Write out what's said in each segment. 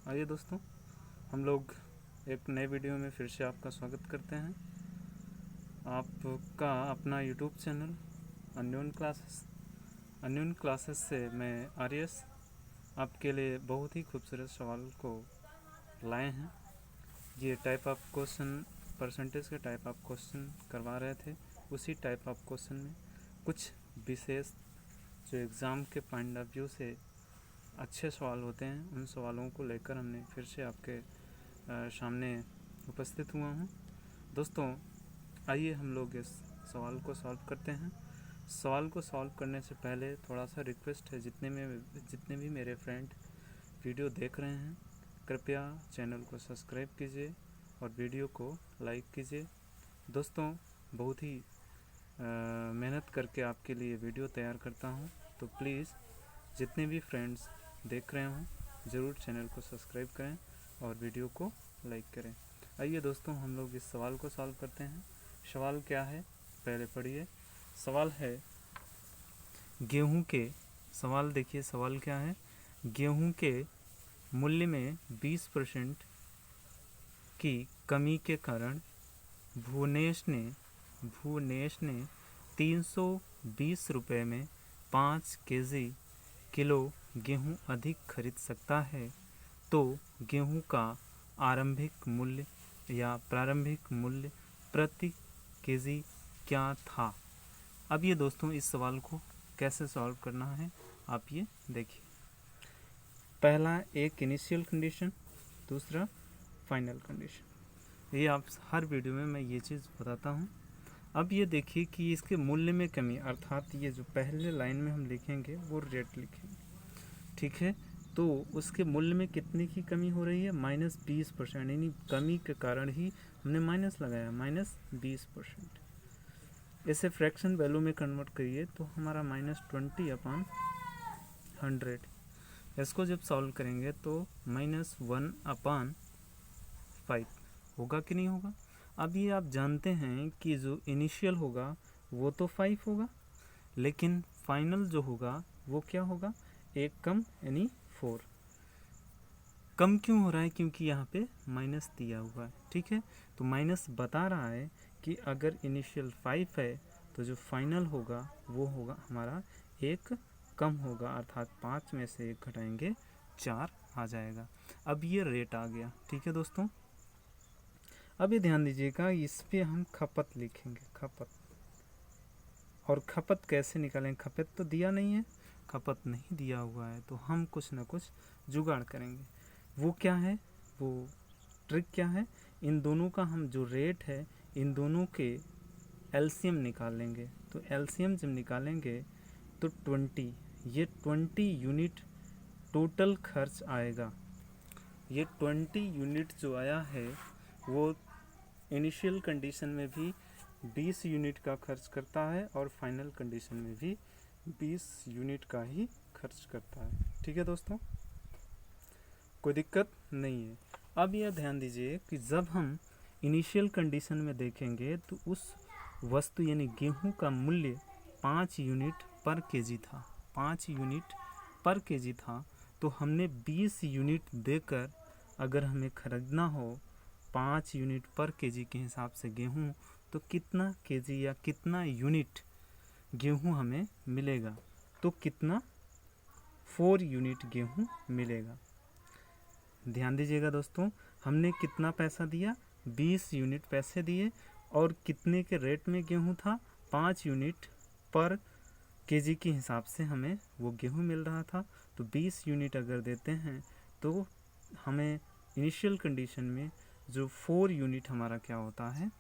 आइए दोस्तों, हम लोग एक नए वीडियो में फिर से आपका स्वागत करते हैं। आपका अपना यूट्यूब चैनल अन्योन क्लासेस से मैं आर्यस आपके लिए बहुत ही खूबसूरत सवाल को लाए हैं। ये टाइप ऑफ क्वेश्चन, परसेंटेज के टाइप ऑफ क्वेश्चन करवा रहे थे। उसी टाइप ऑफ क्वेश्चन में कुछ विशेष जो एग्ज़ाम के पॉइंट ऑफ व्यू से अच्छे सवाल होते हैं, उन सवालों को लेकर हमने फिर से आपके सामने उपस्थित हुआ हूँ। दोस्तों, आइए हम लोग इस सवाल को सॉल्व करते हैं। सवाल को सॉल्व करने से पहले थोड़ा सा रिक्वेस्ट है, जितने भी मेरे फ्रेंड वीडियो देख रहे हैं, कृपया चैनल को सब्सक्राइब कीजिए और वीडियो को लाइक कीजिए। दोस्तों, बहुत ही मेहनत करके आपके लिए वीडियो तैयार करता हूँ, तो प्लीज़ जितने भी फ्रेंड्स देख रहे हों ज़रूर चैनल को सब्सक्राइब करें और वीडियो को लाइक करें। आइए दोस्तों, हम लोग इस सवाल को सॉल्व करते हैं। सवाल क्या है, पहले पढ़िए। सवाल है गेहूं के, सवाल देखिए सवाल क्या है। गेहूं के मूल्य में 20% की कमी के कारण भुवनेश ने 320 रुपये में 5 किलो गेहूं अधिक खरीद सकता है, तो गेहूं का आरंभिक मूल्य या प्रारंभिक मूल्य प्रति केजी क्या था। अब ये दोस्तों, इस सवाल को कैसे सॉल्व करना है आप ये देखिए। पहला एक इनिशियल कंडीशन, दूसरा फाइनल कंडीशन। ये आप हर वीडियो में मैं ये चीज़ बताता हूँ। अब ये देखिए कि इसके मूल्य में कमी, अर्थात ये जो पहले लाइन में हम लिखेंगे वो रेट लिखेंगे, ठीक है। तो उसके मूल्य में कितने की कमी हो रही है, -20%, यानी कमी के कारण ही हमने माइनस लगाया, -20%। इसे फ्रैक्शन वैल्यू में कन्वर्ट करिए तो हमारा -20/100। इसको जब सॉल्व करेंगे तो -1/5 होगा कि नहीं होगा। अब ये आप जानते हैं कि जो इनिशियल होगा वो तो 5 होगा, लेकिन फाइनल जो होगा वो क्या होगा, एक कम यानी 4। कम क्यों हो रहा है, क्योंकि यहाँ पे माइनस दिया हुआ है, ठीक है। तो माइनस बता रहा है कि अगर इनिशियल 5 है तो जो फाइनल होगा वो होगा हमारा एक कम होगा, अर्थात 5 में से 1 घटाएंगे 4 आ जाएगा। अब ये रेट आ गया, ठीक है दोस्तों। अब ये ध्यान दीजिएगा, इस पे हम खपत लिखेंगे, खपत। और खपत कैसे निकालेंगे, खपत तो दिया नहीं है, खपत नहीं दिया हुआ है, तो हम कुछ ना कुछ जुगाड़ करेंगे। वो क्या है, वो ट्रिक क्या है, इन दोनों का हम जो रेट है इन दोनों के एलसीएम निकाल लेंगे। तो एलसीएम जब निकालेंगे तो 20, ये 20 यूनिट टोटल खर्च आएगा। ये 20 यूनिट जो आया है वो इनिशियल कंडीशन में भी 20 यूनिट का खर्च करता है और फाइनल कंडीशन में भी 20 यूनिट का ही खर्च करता है, ठीक है दोस्तों, कोई दिक्कत नहीं है। अब यह ध्यान दीजिए कि जब हम इनिशियल कंडीशन में देखेंगे तो उस वस्तु यानी गेहूं का मूल्य 5 यूनिट पर केजी था, 5 यूनिट पर केजी था। तो हमने 20 यूनिट देकर अगर हमें खरीदना हो 5 यूनिट पर केजी के हिसाब से गेहूं, तो कितना केजी या कितना यूनिट गेहूं हमें मिलेगा, तो कितना 4 यूनिट गेहूं मिलेगा। ध्यान दीजिएगा दोस्तों, हमने कितना पैसा दिया, 20 यूनिट पैसे दिए, और कितने के रेट में गेहूं था, 5 यूनिट पर केजी के हिसाब से हमें वो गेहूं मिल रहा था। तो 20 यूनिट अगर देते हैं तो हमें इनिशियल कंडीशन में जो 4 यूनिट हमारा क्या होता है,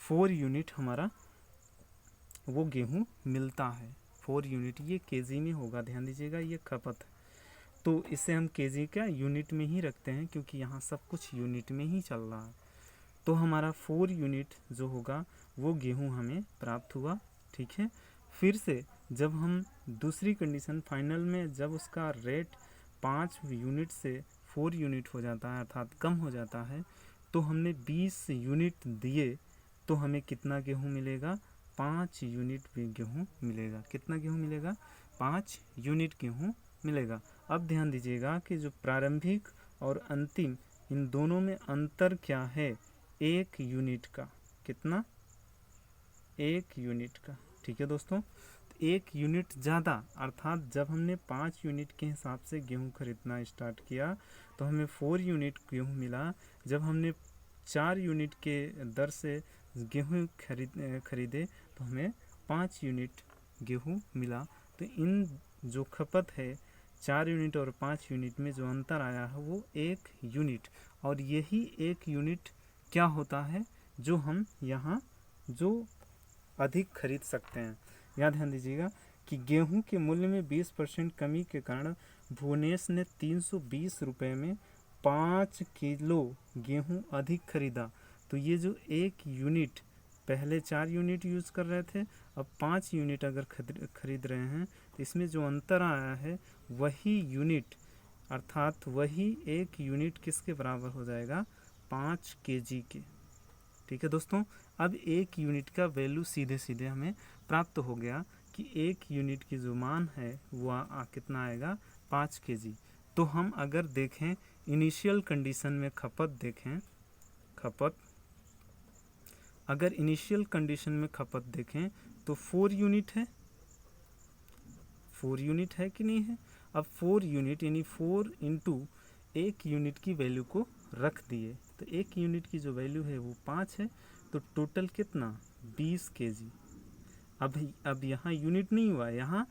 4 यूनिट हमारा वो गेहूं मिलता है। 4 यूनिट ये केजी में होगा, ध्यान दीजिएगा, ये खपत है, तो इसे हम केजी का यूनिट में ही रखते हैं क्योंकि यहाँ सब कुछ यूनिट में ही चल रहा है। तो हमारा 4 यूनिट जो होगा वो गेहूं हमें प्राप्त हुआ, ठीक है। फिर से जब हम दूसरी कंडीशन फाइनल में जब उसका रेट 5 यूनिट से 4 यूनिट हो जाता है, अर्थात कम हो जाता है, तो हमने 20 यूनिट दिए, तो हमें कितना गेहूं मिलेगा, 5 यूनिट भी गेहूं मिलेगा। कितना गेहूं मिलेगा, 5 यूनिट गेहूं मिलेगा। अब ध्यान दीजिएगा कि जो प्रारंभिक और अंतिम इन दोनों में अंतर क्या है, 1 यूनिट का। कितना? 1 यूनिट का। ठीक है दोस्तों, 1 यूनिट ज़्यादा, अर्थात जब हमने 5 यूनिट के हिसाब से गेहूँ खरीदना स्टार्ट किया तो हमें 4 यूनिट गेहूँ मिला। जब हमने 4 यूनिट के दर से गेहूँ खरीदे तो हमें 5 यूनिट गेहूँ मिला। तो इन जो खपत है 4 यूनिट और 5 यूनिट में जो अंतर आया है वो 1 यूनिट, और यही 1 यूनिट क्या होता है जो हम यहाँ जो अधिक खरीद सकते हैं। यहाँ ध्यान दीजिएगा कि गेहूं के मूल्य में 20% कमी के कारण भुवनेश ने 320 रुपये में 5 किलो गेहूं अधिक खरीदा। तो ये जो 1 यूनिट, पहले 4 यूनिट यूज़ कर रहे थे, अब 5 यूनिट अगर खरीद रहे हैं तो इसमें जो अंतर आया है वही यूनिट, अर्थात वही 1 यूनिट किसके बराबर हो जाएगा? 5 केजी के। ठीक है दोस्तों, अब 1 यूनिट का वैल्यू सीधे सीधे हमें प्राप्त हो गया कि 1 यूनिट की जो मान है वो कितना आएगा? 5 केजी। तो हम अगर देखें इनिशियल कंडीशन में खपत देखें, अगर इनिशियल कंडीशन में खपत देखें तो 4 यूनिट है, 4 यूनिट है कि नहीं है? अब 4 यूनिट यानी 4 इंटू 1 यूनिट की वैल्यू को रख दिए, तो 1 यूनिट की जो वैल्यू है वो 5 है, तो टोटल कितना? 20 केजी। अब यहाँ यूनिट नहीं हुआ, यहाँ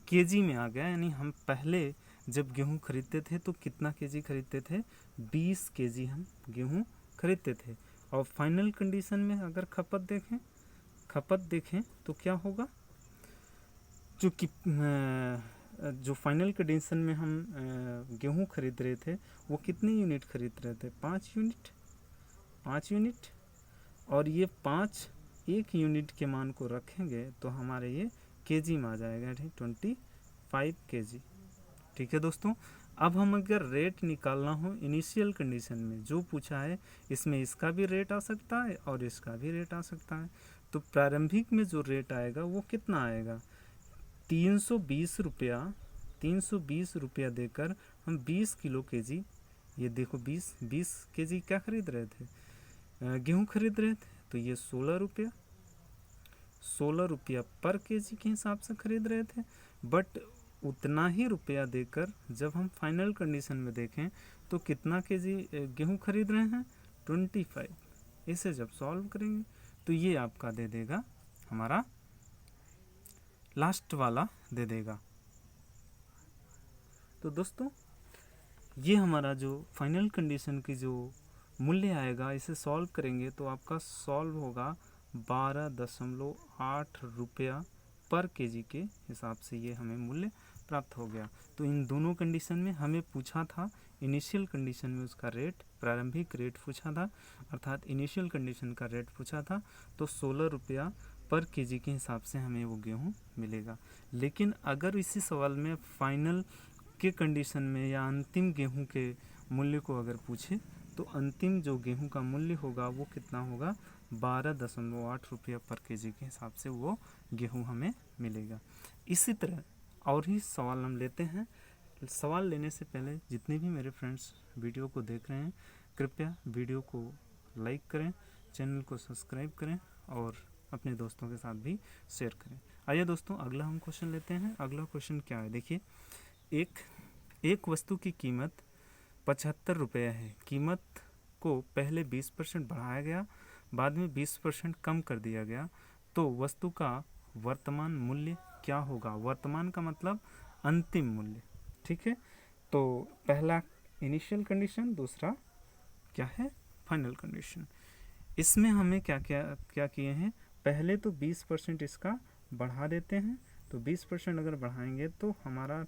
केजी में आ गया, यानी हम पहले जब गेहूँ खरीदते थे तो कितना केजी खरीदते थे? 20 केजी हम गेहूँ खरीदते थे। और फाइनल कंडीशन में अगर खपत देखें तो क्या होगा? चूँकि जो फाइनल कंडीशन में हम गेहूँ खरीद रहे थे वो कितने यूनिट खरीद रहे थे? 5 यूनिट। और ये 5 1 यूनिट के मान को रखेंगे तो हमारे ये केजी में आ जाएगा, 25 केजी। ठीक है दोस्तों, अब हम अगर रेट निकालना हो इनिशियल कंडीशन में, जो पूछा है इसमें इसका भी रेट आ सकता है और इसका भी रेट आ सकता है। तो प्रारंभिक में जो रेट आएगा वो कितना आएगा? 320 रुपया देकर हम 20 किलो केजी, ये देखो 20 केजी क्या खरीद रहे थे? गेहूँ खरीद रहे थे, तो ये 16 रुपया पर केजी के हिसाब से खरीद रहे थे। बट उतना ही रुपया देकर जब हम फाइनल कंडीशन में देखें तो कितना केजी गेहूँ खरीद रहे हैं? 25। इसे जब सॉल्व करेंगे तो ये आपका दे देगा, हमारा लास्ट वाला दे देगा। तो दोस्तों ये हमारा जो फाइनल कंडीशन की जो मूल्य आएगा, इसे सॉल्व करेंगे तो आपका सॉल्व होगा 12.8 रुपया पर केजी के हिसाब से ये हमें मूल्य प्राप्त हो गया। तो इन दोनों कंडीशन में हमें पूछा था इनिशियल कंडीशन में उसका रेट, प्रारंभिक रेट पूछा था, अर्थात इनिशियल कंडीशन का रेट पूछा था, तो 16 रुपया पर केजी के हिसाब से हमें वो गेहूँ मिलेगा। लेकिन अगर इसी सवाल में फाइनल के कंडीशन में या अंतिम गेहूँ के मूल्य को अगर पूछे तो अंतिम जो गेहूं का मूल्य होगा वो कितना होगा? 12.8 रुपया पर केजी के हिसाब से वो गेहूं हमें मिलेगा। इसी तरह और ही सवाल हम लेते हैं। सवाल लेने से पहले जितने भी मेरे फ्रेंड्स वीडियो को देख रहे हैं, कृपया वीडियो को लाइक करें, चैनल को सब्सक्राइब करें और अपने दोस्तों के साथ भी शेयर करें। आइए दोस्तों अगला हम क्वेश्चन लेते हैं। अगला क्वेश्चन क्या है? देखिए, एक वस्तु की कीमत 75 रुपये है। कीमत को पहले 20% बढ़ाया गया, बाद में 20% कम कर दिया गया, तो वस्तु का वर्तमान मूल्य क्या होगा? वर्तमान का मतलब अंतिम मूल्य। ठीक है, तो पहला इनिशियल कंडीशन, दूसरा क्या है? Final condition. इसमें हमें क्या किए हैं? पहले तो 20% इसका बढ़ा देते हैं, तो 20% अगर बढ़ाएंगे तो हमारा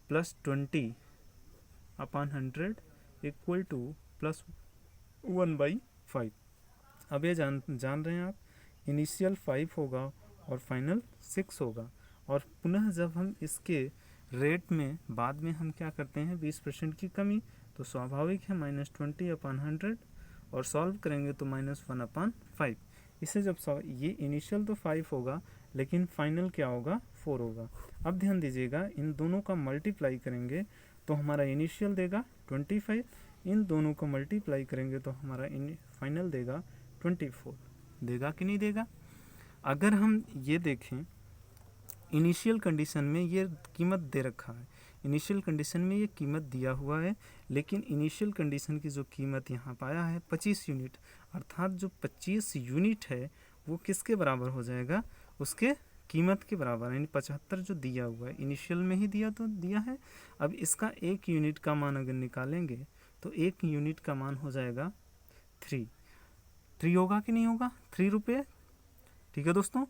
+20/100 इक्वल टू +1/5। अब ये जान रहे हैं आप, इनिशियल 5 होगा और फाइनल 6 होगा। और पुनः जब हम इसके रेट में बाद में हम क्या करते हैं? 20% की कमी, तो स्वाभाविक है -20/100 और सॉल्व करेंगे तो -1/5। इसे जब ये इनिशियल तो 5 होगा, लेकिन फाइनल क्या होगा 4 होगा। अब ध्यान दीजिएगा, इन दोनों का मल्टीप्लाई करेंगे तो हमारा इनिशियल देगा 25, इन दोनों को मल्टीप्लाई करेंगे तो हमारा फाइनल देगा 24। देगा कि नहीं देगा? अगर हम ये देखें, इनिशियल कंडीशन में ये कीमत दे रखा है, इनिशियल कंडीशन में ये कीमत दिया हुआ है, लेकिन इनिशियल कंडीशन की जो कीमत यहाँ पाया है 25 यूनिट, अर्थात जो 25 यूनिट है वो किसके बराबर हो जाएगा? उसके कीमत के बराबर, यानी 75 जो दिया हुआ है इनिशियल में ही दिया तो दिया है। अब इसका 1 यूनिट का मान अगर निकालेंगे तो 1 यूनिट का मान हो जाएगा 3 होगा कि नहीं होगा? 3 रुपये। ठीक है दोस्तों,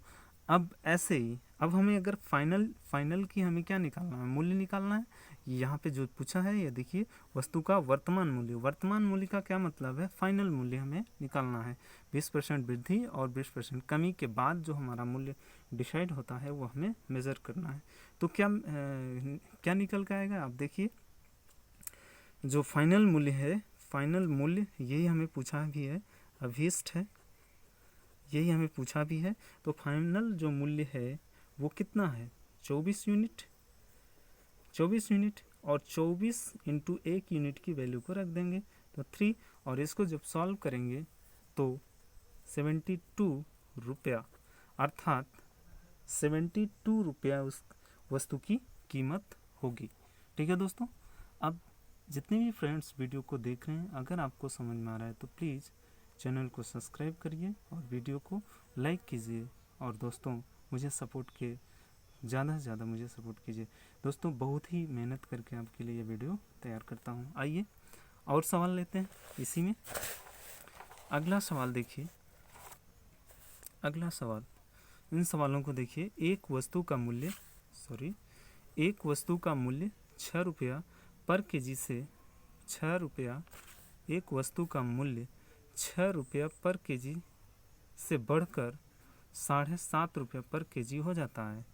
अब ऐसे ही अब हमें अगर फाइनल की हमें क्या निकालना है? मूल्य निकालना है। यहाँ पे जो पूछा है ये देखिए, वस्तु का वर्तमान मूल्य। वर्तमान मूल्य का क्या मतलब है? फाइनल मूल्य हमें निकालना है। 20% वृद्धि और 20% कमी के बाद जो हमारा मूल्य डिसाइड होता है वो हमें मेज़र करना है। तो क्या निकल के आएगा? आप देखिए, जो फाइनल मूल्य है, फाइनल मूल्य यही हमें पूछा भी है, अभीष्ट है, यही हमें पूछा भी है। तो फाइनल जो मूल्य है वो कितना है? 24 यूनिट। 24 यूनिट और 24 इंटू 1 यूनिट की वैल्यू को रख देंगे तो 3, और इसको जब सॉल्व करेंगे तो 72 रुपया, अर्थात 72 रुपया उस वस्तु की कीमत होगी। ठीक है दोस्तों, अब जितने भी फ्रेंड्स वीडियो को देख रहे हैं, अगर आपको समझ में आ रहा है तो प्लीज़ चैनल को सब्सक्राइब करिए और वीडियो को लाइक कीजिए, और दोस्तों मुझे सपोर्ट के ज़्यादा से ज़्यादा मुझे सपोर्ट कीजिए। दोस्तों बहुत ही मेहनत करके आपके लिए ये वीडियो तैयार करता हूँ। आइए और सवाल लेते हैं इसी में। अगला सवाल देखिए, अगला सवाल, इन सवालों को देखिए। एक वस्तु का मूल्य 6 रुपया पर केजी से 6 रुपया, एक वस्तु का मूल्य 6 रुपया पर केजी से बढ़कर 7.5 रुपया पर केजी हो जाता है,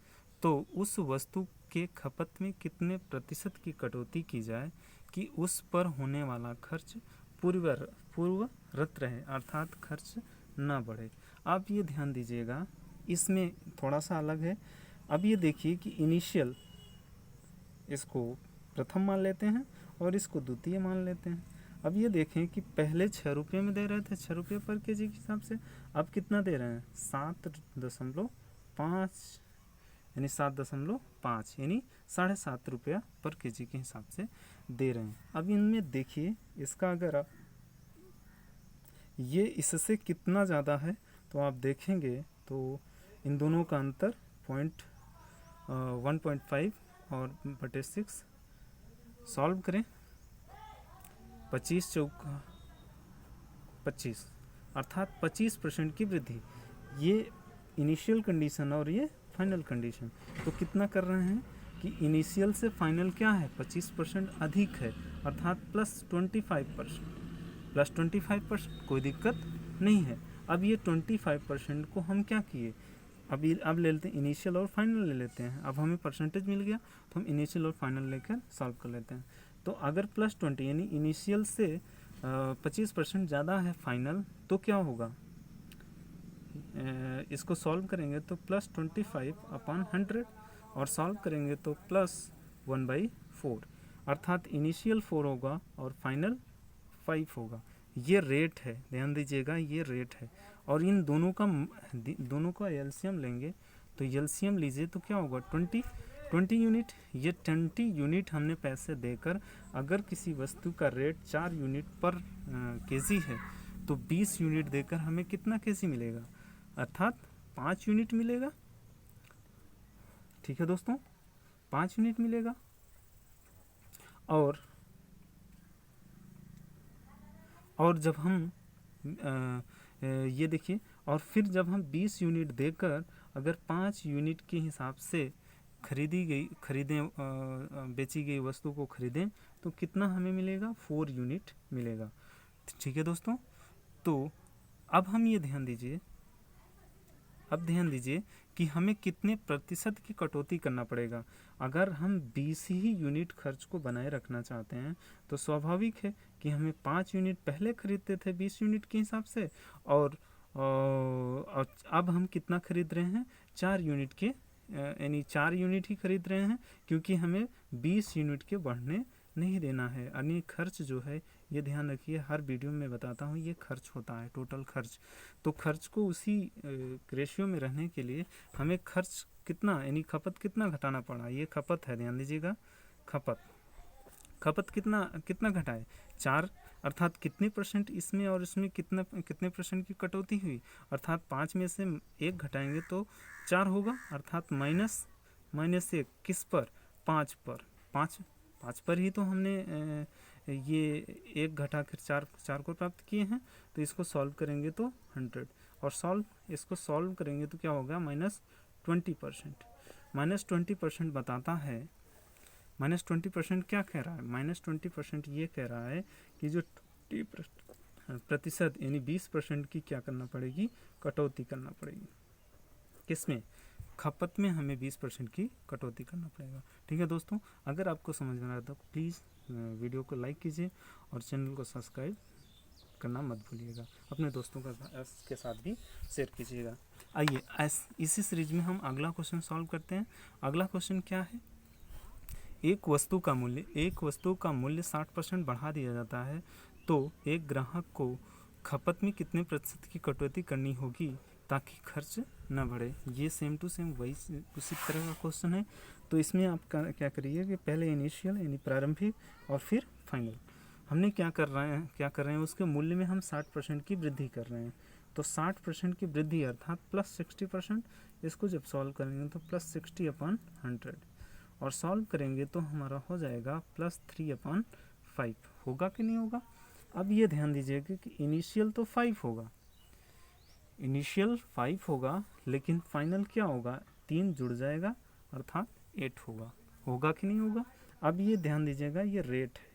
तो उस वस्तु के खपत में कितने प्रतिशत की कटौती की जाए कि उस पर होने वाला खर्च पूर्ववत रहे, अर्थात खर्च ना बढ़े। आप ये ध्यान दीजिएगा, इसमें थोड़ा सा अलग है। अब ये देखिए कि इनिशियल, इसको प्रथम मान लेते हैं और इसको द्वितीय मान लेते हैं। अब ये देखें कि पहले 6 रुपये में दे रहे थे, 6 रुपये पर केजी के हिसाब से, अब कितना दे रहे हैं? 7.5, यानी 7.5, यानी 7.5 रुपया पर केजी के हिसाब से दे रहे हैं। अब इनमें देखिए, इसका अगर आप ये इससे कितना ज़्यादा है तो आप देखेंगे तो इन दोनों का अंतर 1.5 और बटे 6 सॉल्व करें। 25 चौका 25, अर्थात 25% की वृद्धि। ये इनिशियल कंडीशन और ये फाइनल कंडीशन। तो कितना कर रहे हैं कि इनिशियल से फाइनल क्या है? 25% अधिक है, अर्थात प्लस 25%, कोई दिक्कत नहीं है। अब ये 25% को हम क्या किए, अब ले लेते हैं इनिशियल और फाइनल ले लेते हैं। अब हमें परसेंटेज मिल गया तो हम इनिशियल और फाइनल लेकर सॉल्व कर लेते हैं। तो अगर +20 यानी इनिशियल से 25% ज़्यादा है फाइनल, तो क्या होगा? इसको सॉल्व करेंगे तो +25/100 और सॉल्व करेंगे तो +1/4, अर्थात इनिशियल 4 होगा और फाइनल 5 होगा। ये रेट है, ध्यान दीजिएगा, ये रेट है। और इन दोनों का एलसीएम लेंगे तो एलसीएम लीजिए तो क्या होगा? 20 यूनिट। ये 20 यूनिट हमने पैसे देकर, अगर किसी वस्तु का रेट 4 यूनिट पर केजी है तो 20 यूनिट देकर हमें कितना केजी मिलेगा? अर्थात 5 यूनिट मिलेगा। ठीक है दोस्तों, 5 यूनिट मिलेगा। और जब हम ये देखिए, और फिर जब हम 20 यूनिट देकर अगर 5 यूनिट के हिसाब से बेची गई वस्तु को खरीदें तो कितना हमें मिलेगा? 4 यूनिट मिलेगा। ठीक है दोस्तों, तो अब हम ये ध्यान दीजिए कि हमें कितने प्रतिशत की कटौती करना पड़ेगा। अगर हम 20 ही यूनिट खर्च को बनाए रखना चाहते हैं तो स्वाभाविक है कि हमें 5 यूनिट पहले खरीदते थे 20 यूनिट के हिसाब से, और और अब हम कितना खरीद रहे हैं, 4 यूनिट के, यानी 4 यूनिट ही खरीद रहे हैं, क्योंकि हमें 20 यूनिट के बढ़ने नहीं देना है। यानी खर्च जो है, ये ध्यान रखिए, हर वीडियो में बताता हूँ, ये खर्च होता है, टोटल खर्च। तो खर्च को उसी रेशियो में रहने के लिए हमें खर्च कितना, यानी खपत कितना घटाना पड़ा, ये खपत है, ध्यान दीजिएगा, खपत कितना घटाए, 4, अर्थात कितने परसेंट इसमें और इसमें कितने परसेंट की कटौती हुई, अर्थात 5 में से 1 घटाएंगे तो 4 होगा, अर्थात माइनस 1 किस पर, 5 पर, 5 पर ही तो हमने ये 1 घटा कर 4 को प्राप्त किए हैं। तो इसको सॉल्व करेंगे तो 100, और इसको सॉल्व करेंगे तो क्या होगा, -20%। -20% बताता है, -20% क्या कह रहा है, -20% ये कह रहा है कि जो 20% यानी 20% की क्या करना पड़ेगी, कटौती करना पड़ेगी। किसमें, खपत में हमें 20% की कटौती करना पड़ेगा। ठीक है दोस्तों, अगर आपको समझ में आया तो प्लीज़ वीडियो को लाइक कीजिए और चैनल को सब्सक्राइब करना मत भूलिएगा, अपने दोस्तों के साथ भी शेयर कीजिएगा। आइए इसी सीरीज में हम अगला क्वेश्चन सॉल्व करते हैं। अगला क्वेश्चन क्या है, एक वस्तु का मूल्य 60% बढ़ा दिया जाता है, तो एक ग्राहक को खपत में कितने प्रतिशत की कटौती करनी होगी ताकि खर्च न बढ़े। ये सेम टू सेम वही उसी तरह का क्वेश्चन है। तो इसमें आप क्या करिए कि पहले इनिशियल यानी प्रारंभिक और फिर फाइनल। हमने क्या कर रहे हैं, उसके मूल्य में हम 60% की वृद्धि कर रहे हैं। तो 60% की वृद्धि अर्थात +60%, इसको जब सॉल्व करेंगे तो +60/100, और सॉल्व करेंगे तो हमारा हो जाएगा +3/5। होगा कि नहीं होगा। अब ये ध्यान दीजिएगा कि इनिशियल तो 5 होगा, लेकिन फाइनल क्या होगा, 3 जुड़ जाएगा अर्थात 8 होगा। होगा कि नहीं होगा। अब ये ध्यान दीजिएगा, ये रेट है,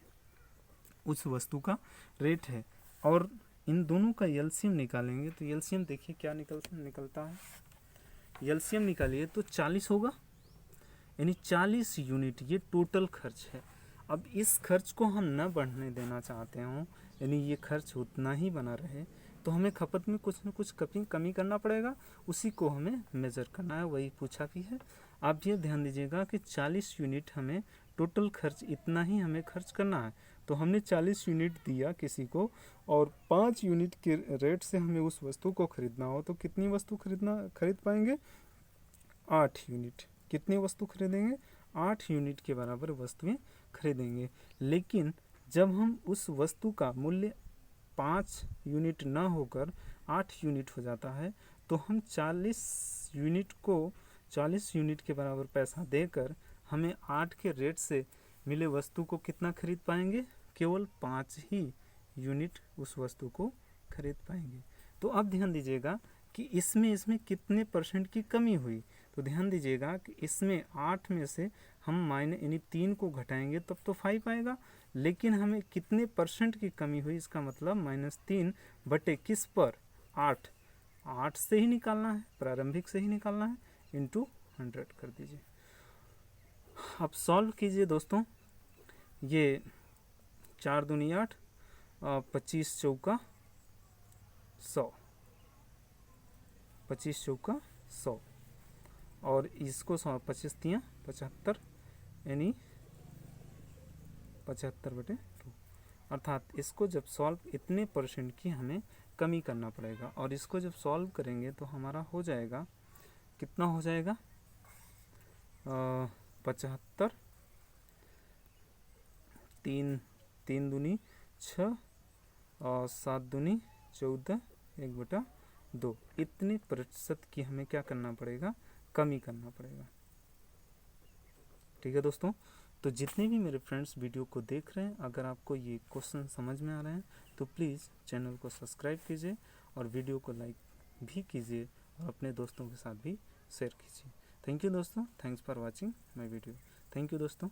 उस वस्तु का रेट है, और इन दोनों का एलसीएम निकालेंगे तो एलसीएम देखिए क्या निकलता है। एलसीएम निकालिए तो 40 होगा, यानी 40 यूनिट ये टोटल खर्च है। अब इस खर्च को हम न बढ़ने देना चाहते हों, यानी ये खर्च उतना ही बना रहे, तो हमें खपत में कुछ न कुछ कमी करना पड़ेगा, उसी को हमें मेज़र करना है, वही पूछा भी है। आप ये ध्यान दीजिएगा कि 40 यूनिट हमें टोटल खर्च, इतना ही हमें खर्च करना है। तो हमने 40 यूनिट दिया किसी को, और 5 यूनिट के रेट से हमें उस वस्तु को खरीदना हो, तो कितनी वस्तु खरीद पाएंगे, 8 यूनिट। कितनी वस्तु खरीदेंगे, 8 यूनिट के बराबर वस्तुएं खरीदेंगे। लेकिन जब हम उस वस्तु का मूल्य 5 यूनिट न होकर 8 यूनिट हो जाता है, तो हम 40 यूनिट के बराबर पैसा देकर हमें 8 के रेट से मिले वस्तु को कितना खरीद पाएंगे, केवल 5 ही यूनिट उस वस्तु को खरीद पाएंगे। तो अब ध्यान दीजिएगा कि इसमें कितने परसेंट की कमी हुई। तो ध्यान दीजिएगा कि इसमें 8 में से हम यानी 3 को घटाएंगे तब तो 5 आएगा, लेकिन हमें कितने परसेंट की कमी हुई, इसका मतलब -3 बटे किस पर, 8 से ही निकालना है, प्रारंभिक से ही निकालना है, इंटू 100 कर दीजिए। अब सॉल्व कीजिए दोस्तों, ये 4 दूनी 8, 25 चौका 100, 25 चौका 100, और इसको 25 तियाँ 75, यानी 75/2, अर्थात इसको जब सॉल्व, इतने परसेंट की हमें कमी करना पड़ेगा, और इसको जब सॉल्व करेंगे तो हमारा हो जाएगा, कितना हो जाएगा, 75, 3 दूनी 6, और 7 दूनी 14, 1/2, इतने प्रतिशत की हमें क्या करना पड़ेगा, कमी करना पड़ेगा। ठीक है दोस्तों, तो जितने भी मेरे फ्रेंड्स वीडियो को देख रहे हैं, अगर आपको ये क्वेश्चन समझ में आ रहे हैं तो प्लीज़ चैनल को सब्सक्राइब कीजिए और वीडियो को लाइक भी कीजिए, और अपने दोस्तों के साथ भी शेयर कीजिए। थैंक यू दोस्तों, thanks for watching my video. Thank you दोस्तों।